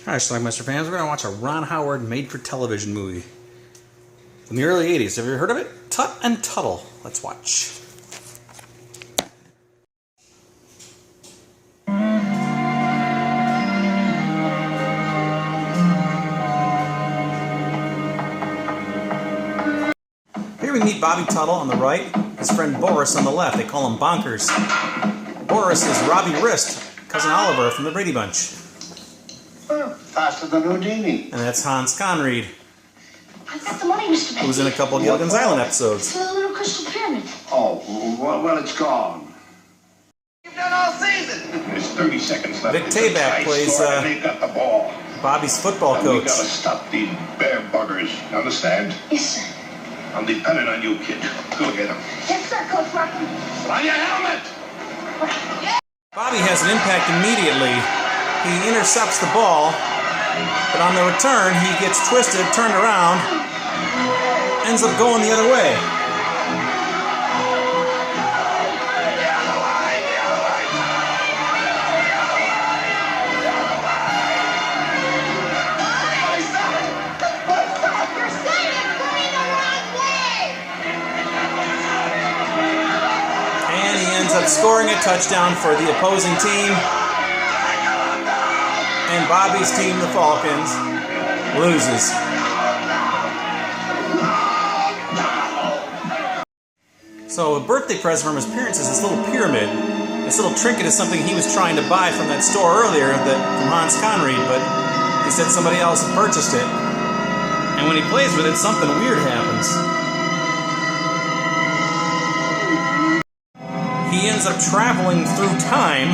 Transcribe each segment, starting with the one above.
Alright, Schlockmeister fans, we're going to watch a Ron Howard made-for-television movie from the early 80s. Have you ever heard of it? Tut and Tuttle. Let's watch. Here we meet Bobby Tuttle on the right, his friend Boris on the left. They call him Bonkers. Boris is Robbie Wrist, cousin Oliver from the Brady Bunch. Faster than Houdini. And that's Hans Conried, I've got the money, Mr. who was in a couple of Gilligan's Island episodes. It's a little crystal pyramid. Oh, well, it's gone. You've done all season. There's 30 seconds left. Vic Tayback plays they've got the ball. Bobby's football And we coach. gotta stop these bear buggers. Understand? Yes, sir. I'm depending on you, kid. Go get them. Yes, sir, Coach Rocky. On your helmet! Bobby has an impact immediately. He intercepts the ball, but on the return, he gets twisted, turned around, ends up going the other way. And he ends up scoring a touchdown for the opposing team. And Bobby's team, the Falcons, loses. So a birthday present from his parents is this little pyramid. This little trinket is something he was trying to buy from that store earlier from Hans Conried, but he said somebody else had purchased it. And when he plays with it, something weird happens. He ends up traveling through time,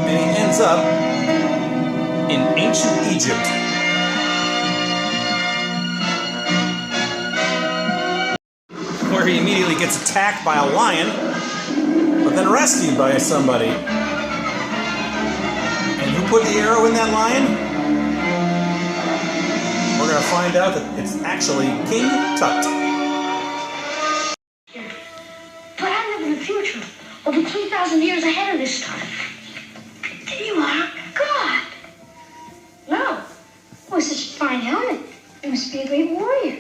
and he ends up in ancient Egypt. Where he immediately gets attacked by a lion, but then rescued by somebody. And who put the arrow in that lion? We're going to find out that it's actually King Tut. But I live in the future, over 3,000 years ahead of this time. You are God. No. Oh, such a fine helmet. You must be a great warrior.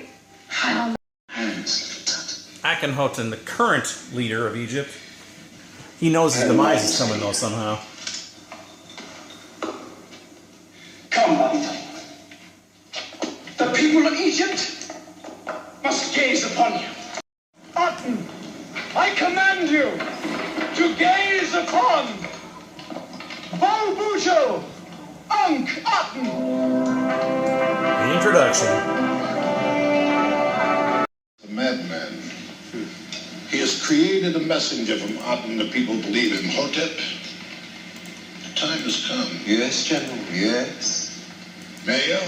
Akhenaten, the current leader of Egypt, he knows his demise is coming though somehow. Come, Bobby. The people of Egypt must gaze upon you. Aten, I command you to gaze upon Volbujo Ankh Aten. The introduction. The madman. He has created a messenger from Aten. The people believe in Hotep. The time has come. Yes, General, yes. Mayor,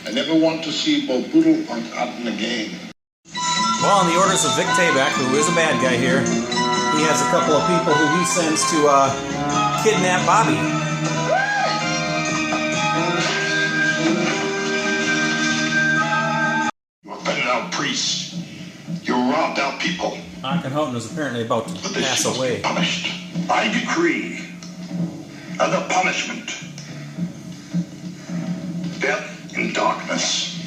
I never want to see Volbujo on Aten again. Well, on the orders of Vic Tayback, who is a bad guy here, he has a couple of people who he sends to kidnap Bobby. You offended our priests. You robbed our people. Akhenaten is apparently about to But this pass must away. be punished. I decree as a punishment. Death in darkness.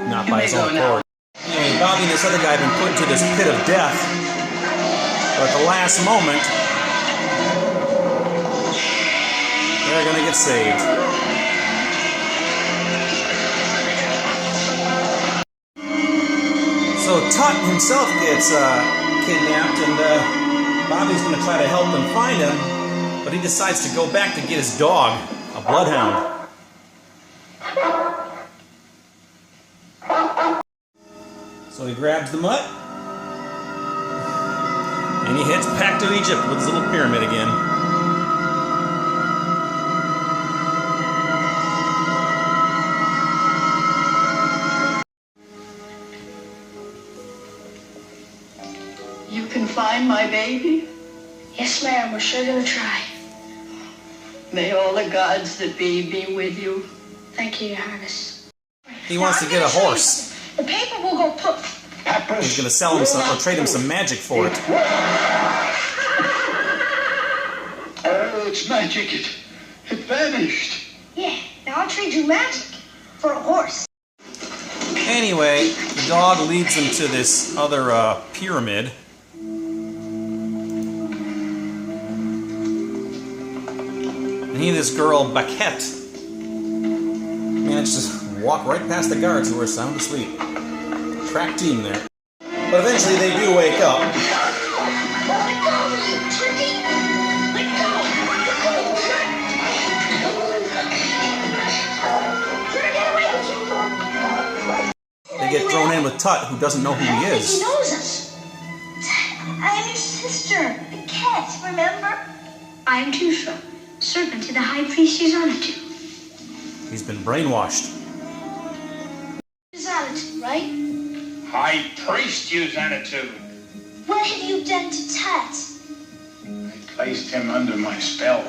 Not by his own accord. Anyway, Bobby and this other guy have been put into this pit of death. But at the last moment, they're going to get saved. So Tut himself gets kidnapped, and Bobby's going to try to help them find him, but he decides to go back to get his dog, a bloodhound. So he grabs the mutt, and he heads back to Egypt with his little pyramid again. You can find my baby? Yes, ma'am, we're sure gonna try. May all the gods that be with you. Thank you, Your Highness. He wants to get a horse. The paper will go poof. He's going to sell him some, or trade him some magic for it. its magic. It vanished. Yeah, now I'll trade you magic for a horse. Anyway, the dog leads them to this other pyramid. And he and this girl, Baquette, managed to walk right past the guards who were sound asleep. Track team there. But eventually they do wake up. Let go, you turkey! Let go! Get away with you! They get thrown in with Tut, who doesn't know who he He is. knows us. I'm your sister, the cat, remember? I'm Tusha, servant to the high priest Xanadu. He's been brainwashed. Xanadu, right? High priest Xanadu. What have you done to Tut? I placed him under my spell,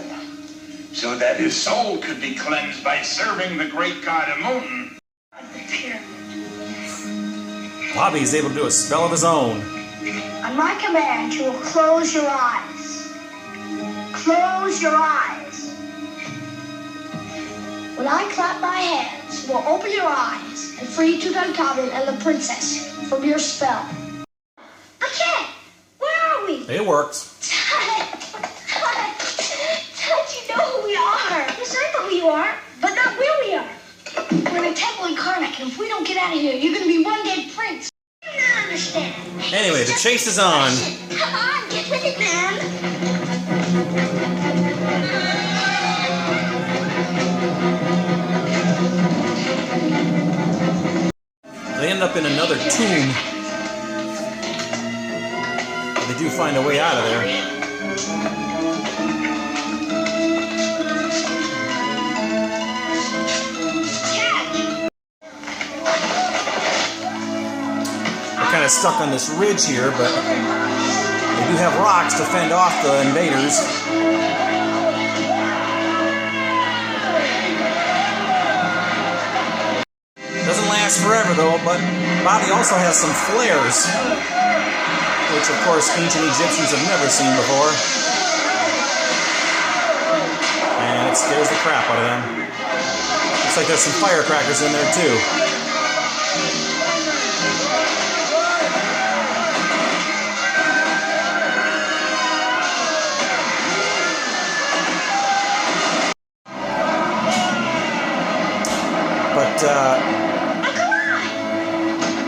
so that his soul could be cleansed by serving the great god Amun. Bobby is able to do a spell of his own. On my command, you will close your eyes. Close your eyes. When I clap my hands, you will open your eyes and free Tutankhamun and the princess from your spell. I can't. Where are we? It works. Tut, you know who we are. Yes, I know who you are, but not where we are. We're in a temple in Karnak, and if we don't get out of here, you're going to be one dead prince. I do not understand. Anyway, the chase is on. Come on, get with it, man. They end up in another tomb. But they do find a way out of there. They're kind of stuck on this ridge here, but they do have rocks to fend off the invaders. Doesn't last forever though, but Bobby also has some flares, which of course ancient Egyptians have never seen before. And it scares the crap out of them. Looks like there's some firecrackers in there too. But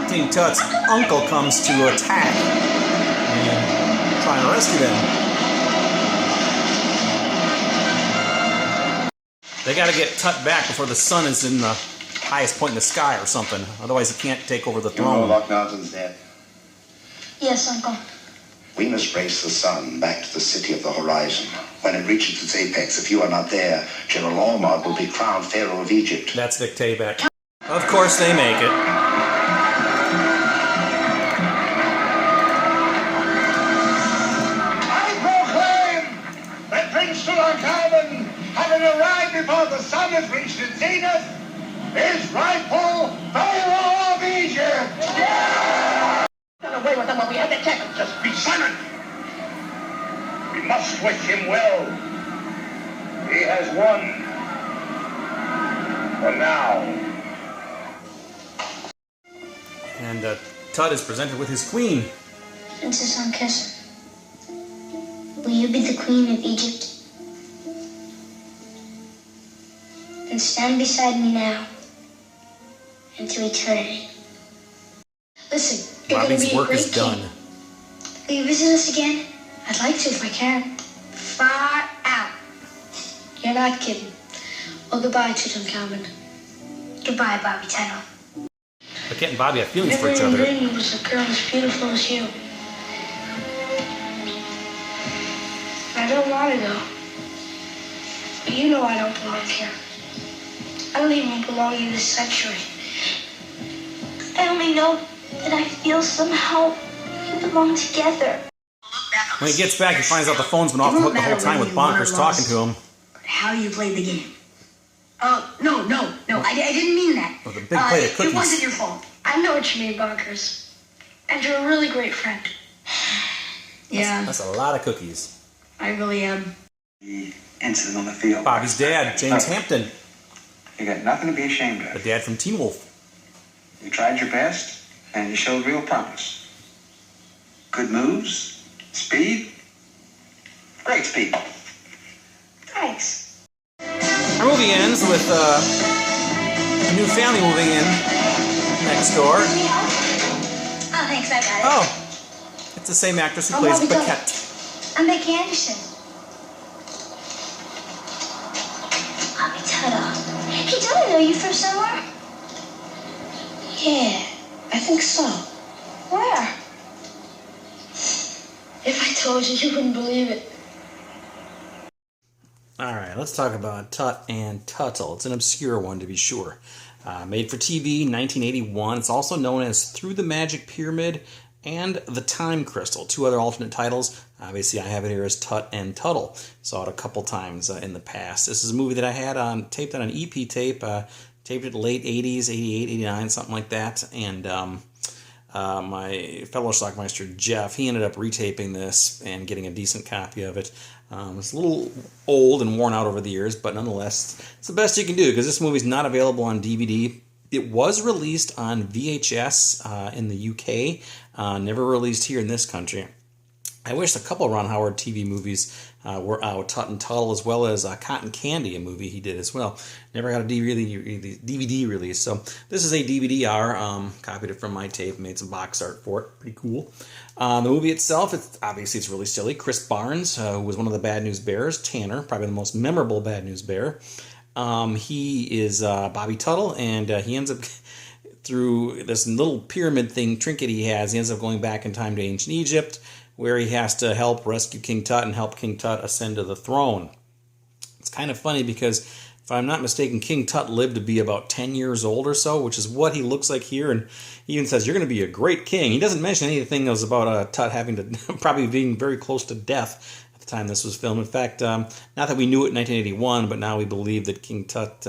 King Tut's uncle comes to attack and try and rescue them. They got to get Tut back before the sun is in the highest point in the sky or something. Otherwise, he can't take over the You know throne. Schlockmeister's dead. Yes, Uncle. We must race the sun back to the city of the horizon. When it reaches its apex, if you are not there, General Ormond will be crowned Pharaoh of Egypt. That's Vic Tayback. Of course, they make it. I proclaim that Prince Tutankhamun, having arrived before the sun has reached its zenith, is rightful Pharaoh of Egypt. Got away with them when we had the tech. Just be silent. We must wish him well. He has won. For now. And Tut is presented with his queen. Princess Ankesa, will you be the queen of Egypt? Then stand beside me now and to eternity. Listen, you're going to Bobby's be a work great is done. king. Will you visit us again? I'd like to if I can. Far out. You're not kidding. Well, goodbye, Tutankhamun. Goodbye, Bobby Tuttle. Baquette and Bobby have feelings for Never each even other. dreamed was a girl as beautiful as you. I don't want to go. But you know I don't belong here. I don't even belong in this century. I only know that I feel somehow we belong together. When he gets back, he finds out the phone's been off the hook the whole time with Bonkers talking to him. How you played the game. No, I didn't mean that. With a big plate of cookies. It wasn't your fault. I know what you mean, Bonkers. And you're a really great friend. Yeah, That's a lot of cookies. I really am. The incident on the field. Bobby's dad, James Hampton, You got nothing to be ashamed the of. dad from Teen Wolf. You tried your best, and you showed real promise. Good moves, speed, great speed. Thanks. Our movie ends with a new family moving in next door. Oh, thanks, I got it. Oh, it's the same actress who Oh, plays Bobby Tuttle. Paquette. I'm Becky Anderson. Bobby Tuttle. Hey, don't I know you from somewhere? Yeah, I think so. Where? If I told you, you wouldn't believe it. Alright, let's talk about Tut and Tuttle. It's an obscure one, to be sure. Made for TV, 1981. It's also known as Through the Magic Pyramid and The Time Crystal. Two other alternate titles. Obviously, I have it here as Tut and Tuttle. Saw it a couple times in the past. This is a movie that I had taped on an EP tape. Taped it late 80s, 88, 89, something like that. And my fellow Schlockmeister, Jeff, he ended up retaping this and getting a decent copy of it. It's a little old and worn out over the years, but nonetheless, it's the best you can do because this movie's not available on DVD. It was released on VHS in the UK, never released here in this country. I wish a couple of Ron Howard TV movies were out, Tut and Tuttle, as well as Cotton Candy, a movie he did as well. Never got a DVD release, so this is a DVD-R. Copied it from my tape, made some box art for it. Pretty cool. The movie itself, it's really silly. Chris Barnes, who was one of the Bad News Bears, Tanner, probably the most memorable Bad News Bear. He is Bobby Tuttle, and he ends up, through this little pyramid thing, trinket he has, he ends up going back in time to ancient Egypt, where he has to help rescue King Tut and help King Tut ascend to the throne. It's kind of funny because, if I'm not mistaken, King Tut lived to be about 10 years old or so, which is what he looks like here, and he even says, "You're going to be a great king." He doesn't mention anything that was about Tut having to, probably being very close to death at the time this was filmed. In fact, not that we knew it in 1981, but now we believe that King Tut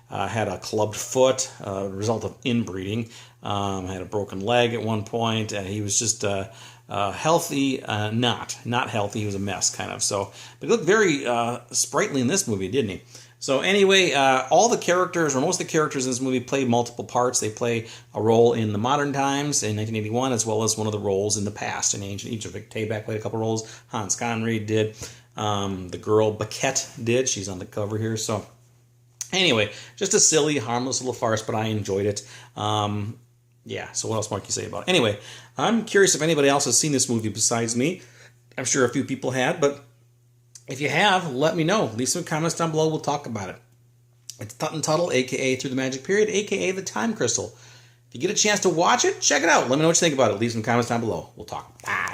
had a clubbed foot, a result of inbreeding, had a broken leg at one point, and he was just healthy, not healthy. He was a mess, kind of. So, but he looked very sprightly in this movie, didn't he? So anyway, all the characters, or most of the characters in this movie, play multiple parts. They play a role in the modern times in 1981, as well as one of the roles in the past in ancient Egypt. Vic Tayback played a couple roles. Hans Conried did. The girl Paquette did. She's on the cover here. So anyway, just a silly, harmless little farce, but I enjoyed it. Yeah, so what else more can you say about it? Anyway, I'm curious if anybody else has seen this movie besides me. I'm sure a few people had, but if you have, let me know. Leave some comments down below. We'll talk about it. It's Tut and Tuttle, a.k.a. Through the Magic Period, a.k.a. The Time Crystal. If you get a chance to watch it, check it out. Let me know what you think about it. Leave some comments down below. We'll talk. Bye.